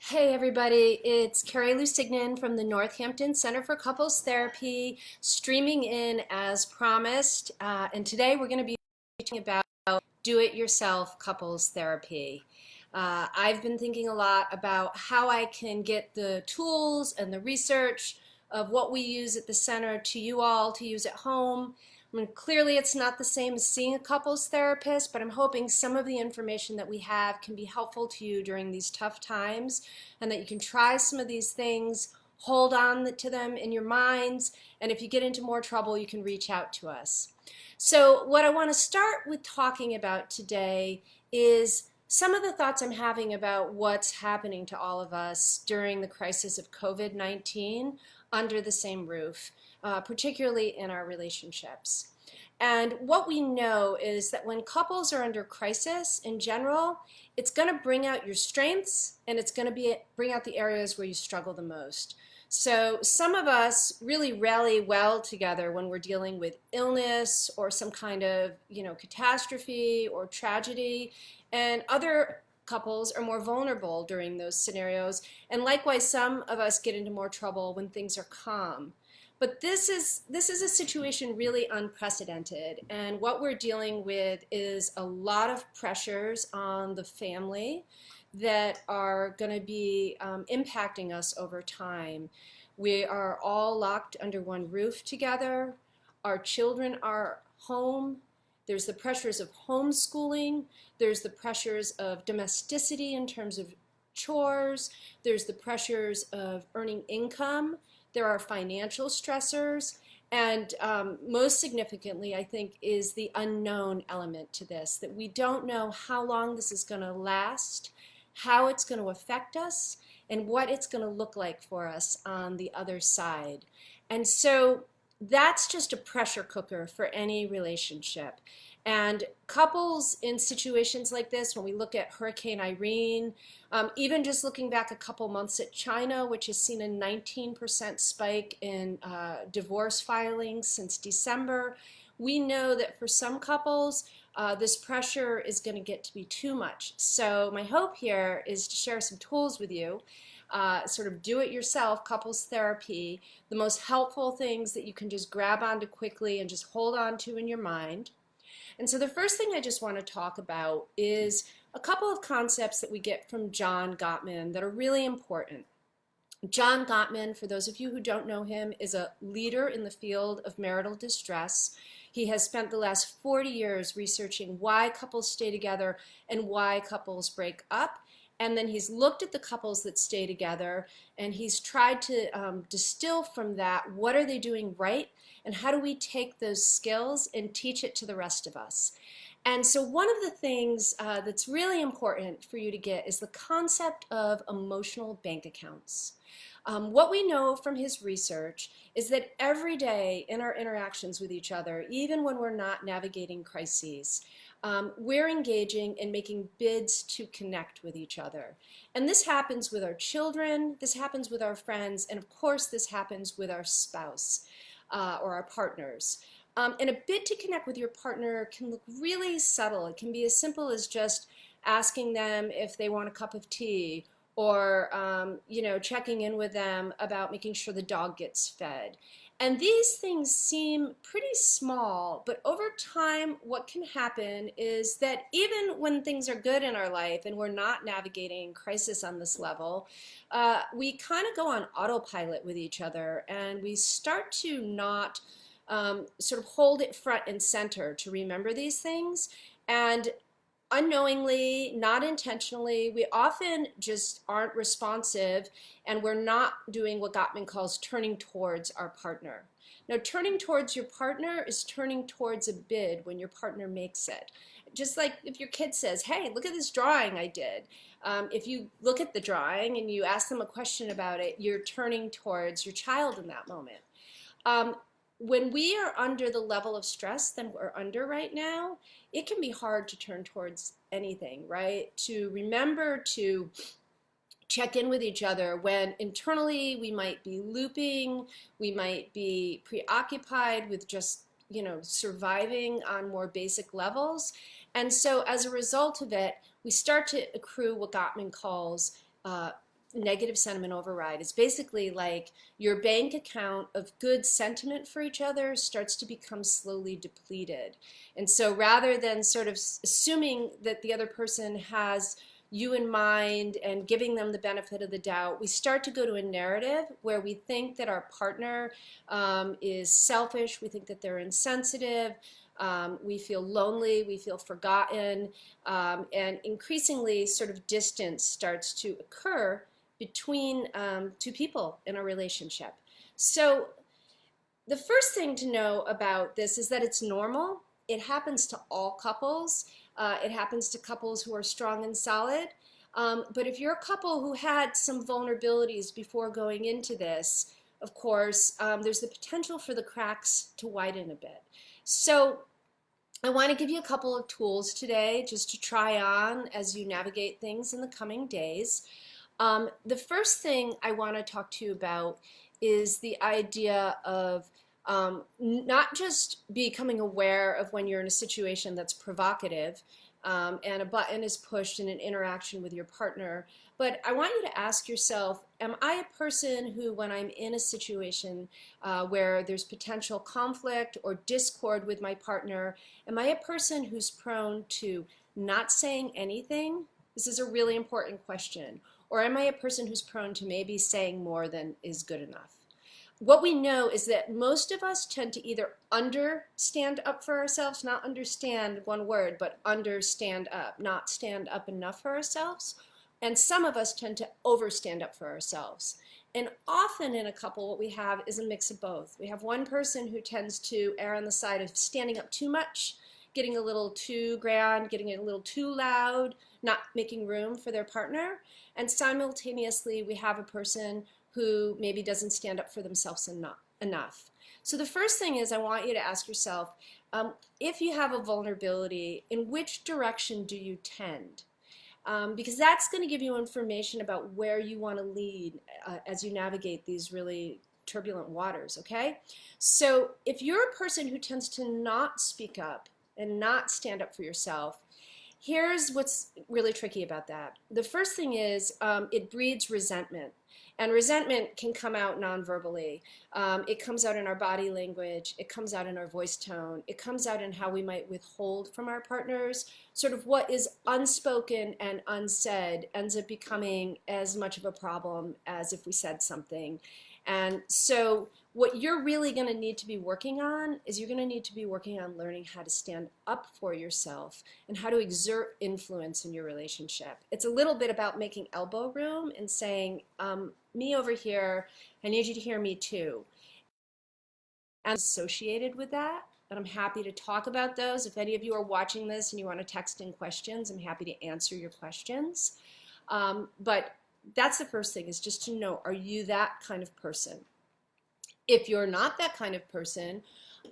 Hey everybody, it's Carrie Lusignan from the Northampton Center for Couples Therapy, streaming in as promised. And today we're going to be talking about do-it-yourself couples therapy. I've been thinking a lot about how I can get the tools and the research of what we use at the center to you all to use at home. I mean, clearly it's not the same as seeing a couples therapist, but I'm hoping some of the information that we have can be helpful to you during these tough times and that you can try some of these things, hold on to them in your minds, and if you get into more trouble, you can reach out to us. So what I want to start with talking about today is some of the thoughts I'm having about what's happening to all of us during the crisis of COVID-19 under the same roof, particularly in our relationships. And what we know is that when couples are under crisis in general, it's going to bring out your strengths and it's going to bring out the areas where you struggle the most. So some of us really rally well together when we're dealing with illness or some kind of, catastrophe or tragedy, and other couples are more vulnerable during those scenarios. And likewise, some of us get into more trouble when things are calm. But this is a situation really unprecedented, and what we're dealing with is a lot of pressures on the family that are going to be impacting us over time. We are all locked under one roof together. Our children are home. There's the pressures of homeschooling. There's the pressures of domesticity in terms of chores. There's the pressures of earning income. There are financial stressors. And most significantly, I think, is the unknown element to this, that we don't know how long this is going to last, how it's going to affect us, and what it's going to look like for us on the other side. And so that's just a pressure cooker for any relationship. And couples in situations like this, when we look at Hurricane Irene, even just looking back a couple months at China, which has seen a 19% spike in divorce filings since December, we know that for some couples, this pressure is going to get to be too much. So my hope here is to share some tools with you, sort of do-it-yourself couples therapy, the most helpful things that you can just grab onto quickly and just hold on to in your mind. And so the first thing I just want to talk about is a couple of concepts that we get from John Gottman that are really important. John Gottman, for those of you who don't know him, is a leader in the field of marital distress. He has spent the last 40 years researching why couples stay together and why couples break up. And then he's looked at the couples that stay together and he's tried to distill from that, what are they doing right? And how do we take those skills and teach it to the rest of us? And so one of the things that's really important for you to get is the concept of emotional bank accounts. What we know from his research is that every day in our interactions with each other, even when we're not navigating crises, we're engaging in making bids to connect with each other. And this happens with our children, this happens with our friends, and of course this happens with our spouse or our partners. And a bid to connect with your partner can look really subtle. It can be as simple as just asking them if they want a cup of tea, or checking in with them about making sure the dog gets fed. And these things seem pretty small, but over time what can happen is that even when things are good in our life and we're not navigating crisis on this level, we kind of go on autopilot with each other and we start to not sort of hold it front and center to remember these things. And unknowingly, not intentionally, we often just aren't responsive and we're not doing what Gottman calls turning towards our partner. Now, turning towards your partner is turning towards a bid when your partner makes it. Just like if your kid says, hey, look at this drawing I did. If you look at the drawing and you ask them a question about it, you're turning towards your child in that moment. When we are under the level of stress that we're under right now, it can be hard to turn towards anything, right? To remember to check in with each other when internally we might be looping, we might be preoccupied with just, surviving on more basic levels. And so as a result of it, we start to accrue what Gottman calls negative sentiment override. It's basically like your bank account of good sentiment for each other starts to become slowly depleted. And so rather than sort of assuming that the other person has you in mind and giving them the benefit of the doubt, we start to go to a narrative where we think that our partner is selfish, we think that they're insensitive, we feel lonely, we feel forgotten, and increasingly sort of distance starts to occur between two people in a relationship. So the first thing to know about this is that it's normal. It happens to all couples. It happens to couples who are strong and solid. But if you're a couple who had some vulnerabilities before going into this, of course, there's the potential for the cracks to widen a bit. So I want to give you a couple of tools today just to try on as you navigate things in the coming days. The first thing I want to talk to you about is the idea of not just becoming aware of when you're in a situation that's provocative and a button is pushed in an interaction with your partner, but I want you to ask yourself, am I a person who, when I'm in a situation where there's potential conflict or discord with my partner, am I a person who's prone to not saying anything? This is a really important question. Or am I a person who's prone to maybe saying more than is good enough? What we know is that most of us tend to either stand up for ourselves, not understand one word, but stand up, not stand up enough for ourselves. And some of us tend to stand up for ourselves. And often in a couple, what we have is a mix of both. We have one person who tends to err on the side of standing up too much, getting a little too grand, getting a little too loud, not making room for their partner. And simultaneously, we have a person who maybe doesn't stand up for themselves enough. So the first thing is I want you to ask yourself, if you have a vulnerability, in which direction do you tend? Because that's going to give you information about where you want to lead as you navigate these really turbulent waters, okay? So if you're a person who tends to not speak up and not stand up for yourself, here's what's really tricky about that. The first thing is it breeds resentment. And resentment can come out non-verbally. It comes out in our body language. It comes out in our voice tone. It comes out in how we might withhold from our partners. Sort of what is unspoken and unsaid ends up becoming as much of a problem as if we said something. And so what you're really going to need to be working on is you're going to need to be working on learning how to stand up for yourself and how to exert influence in your relationship. It's a little bit about making elbow room and saying, me over here, I need you to hear me too. And associated with that, and I'm happy to talk about those. If any of you are watching this and you want to text in questions, I'm happy to answer your questions. But that's the first thing, is just to know, are you that kind of person? If you're not that kind of person,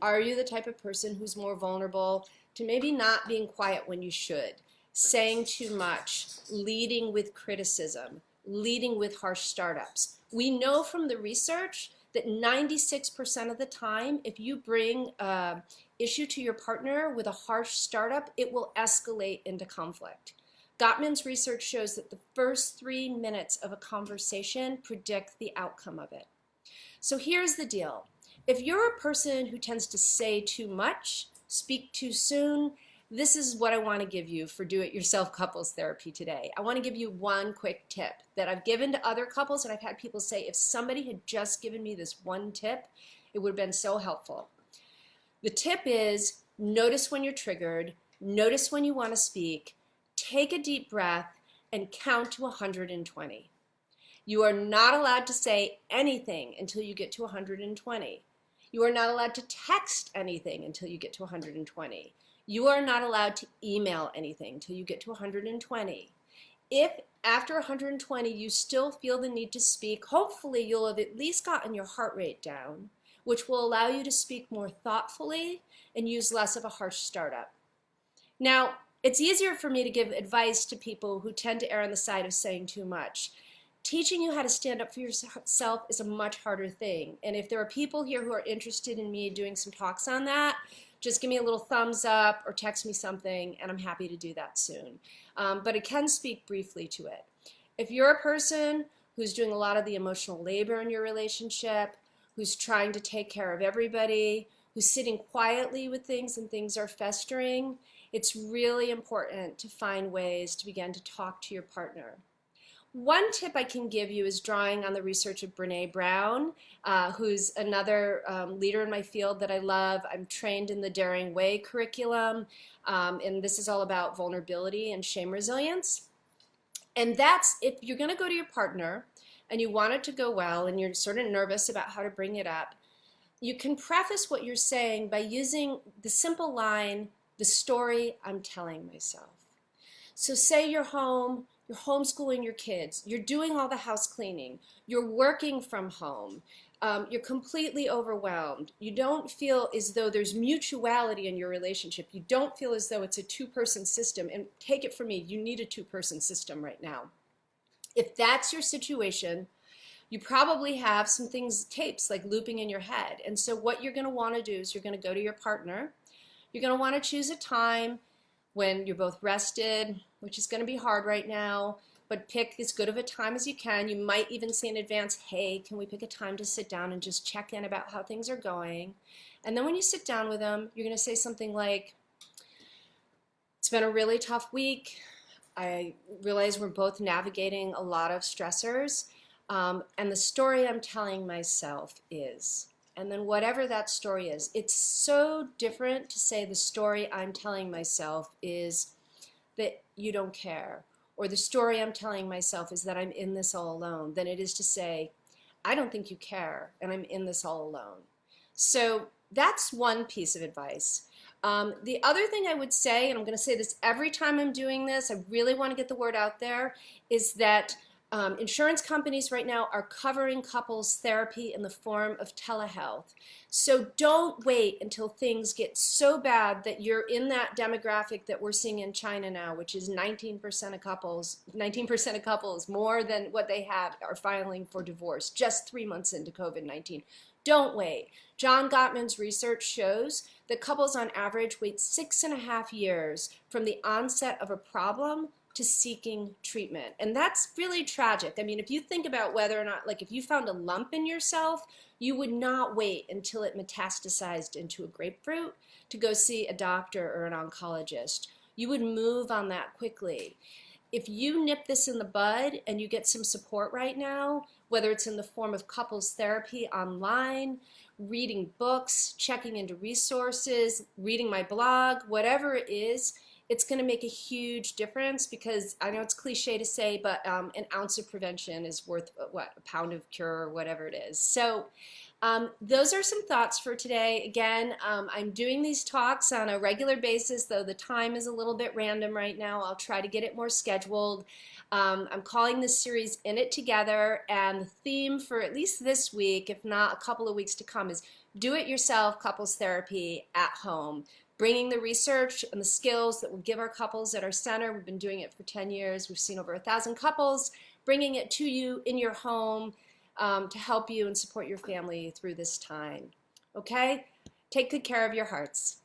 are you the type of person who's more vulnerable to maybe not being quiet when you should, saying too much, leading with criticism, leading with harsh startups? We know from the research that 96% of the time, if you bring an issue to your partner with a harsh startup, it will escalate into conflict. Gottman's research shows that the first 3 minutes of a conversation predict the outcome of it. So here's the deal. If you're a person who tends to say too much, speak too soon, this is what I want to give you for do-it-yourself couples therapy today. I want to give you one quick tip that I've given to other couples, and I've had people say, if somebody had just given me this one tip, it would have been so helpful. The tip is, notice when you're triggered, notice when you want to speak, take a deep breath, and count to 120. You are not allowed to say anything until you get to 120. You are not allowed to text anything until you get to 120. You are not allowed to email anything until you get to 120. If after 120 you still feel the need to speak, hopefully you'll have at least gotten your heart rate down, which will allow you to speak more thoughtfully and use less of a harsh startup. Now, it's easier for me to give advice to people who tend to err on the side of saying too much. Teaching you how to stand up for yourself is a much harder thing. And if there are people here who are interested in me doing some talks on that, just give me a little thumbs up or text me something, and I'm happy to do that soon. But I can speak briefly to it. If you're a person who's doing a lot of the emotional labor in your relationship, who's trying to take care of everybody, who's sitting quietly with things and things are festering, it's really important to find ways to begin to talk to your partner. One tip I can give you is drawing on the research of Brene Brown, who's another leader in my field that I love. I'm trained in the Daring Way curriculum, and this is all about vulnerability and shame resilience. And that's, if you're going to go to your partner and you want it to go well and you're sort of nervous about how to bring it up, you can preface what you're saying by using the simple line, the story I'm telling myself. So say you're home, you're homeschooling your kids, you're doing all the house cleaning, you're working from home, you're completely overwhelmed. You don't feel as though there's mutuality in your relationship. You don't feel as though it's a two-person system. And take it from me, you need a two-person system right now. If that's your situation, you probably have some things, tapes like looping in your head. And so what you're going to want to do is you're going to go to your partner. You're going to want to choose a time when you're both rested, which is going to be hard right now, but pick as good of a time as you can. You might even say in advance, hey, can we pick a time to sit down and just check in about how things are going? And then when you sit down with them, you're going to say something like, it's been a really tough week. I realize we're both navigating a lot of stressors, and the story I'm telling myself is, and then whatever that story is, it's so different to say the story I'm telling myself is that you don't care, or the story I'm telling myself is that I'm in this all alone, than it is to say, I don't think you care, and I'm in this all alone. So that's one piece of advice. The other thing I would say, and I'm going to say this every time I'm doing this, I really want to get the word out there, is that insurance companies right now are covering couples therapy in the form of telehealth. So don't wait until things get so bad that you're in that demographic that we're seeing in China now, which is 19% of couples, more than what they have, are filing for divorce just 3 months into COVID-19. Don't wait. John Gottman's research shows that couples on average wait 6.5 years from the onset of a problem to seeking treatment. And that's really tragic. I mean, if you think about whether or not, like if you found a lump in yourself, you would not wait until it metastasized into a grapefruit to go see a doctor or an oncologist. You would move on that quickly. If you nip this in the bud and you get some support right now, whether it's in the form of couples therapy online, reading books, checking into resources, reading my blog, whatever it is, it's going to make a huge difference, because I know it's cliche to say, but an ounce of prevention is worth, what, a pound of cure, or whatever it is. So those are some thoughts for today. Again, I'm doing these talks on a regular basis, though the time is a little bit random right now. I'll try to get it more scheduled. I'm calling this series In It Together, and the theme for at least this week, if not a couple of weeks to come, is do-it-yourself couples therapy at home. Bringing the research and the skills that will give our couples at our center. We've been doing it for 10 years. We've seen over 1,000 couples, bringing it to you in your home to help you and support your family through this time. Okay? Take good care of your hearts.